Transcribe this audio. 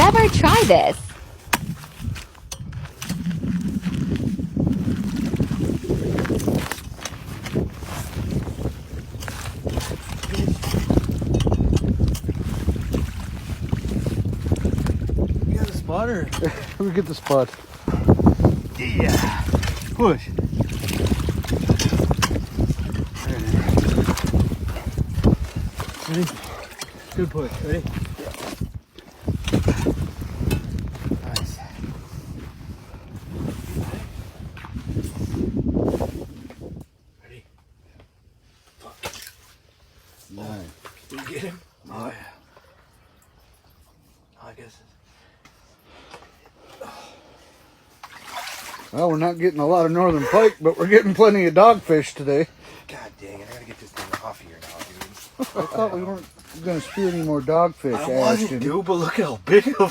Never try this. You got a spot or? Let me get the spot. Yeah. Push. Ready? Good push. Ready? Nice. Ready? Nice. Did you get him? Oh yeah. I guess. Well, we're not getting a lot of northern pike, but we're getting plenty of dogfish today. God dang it! I gotta get this thing off here now, dude. I thought we weren't going to spear any more dogfish, I wasn't, Ashton. dude, but look how big of a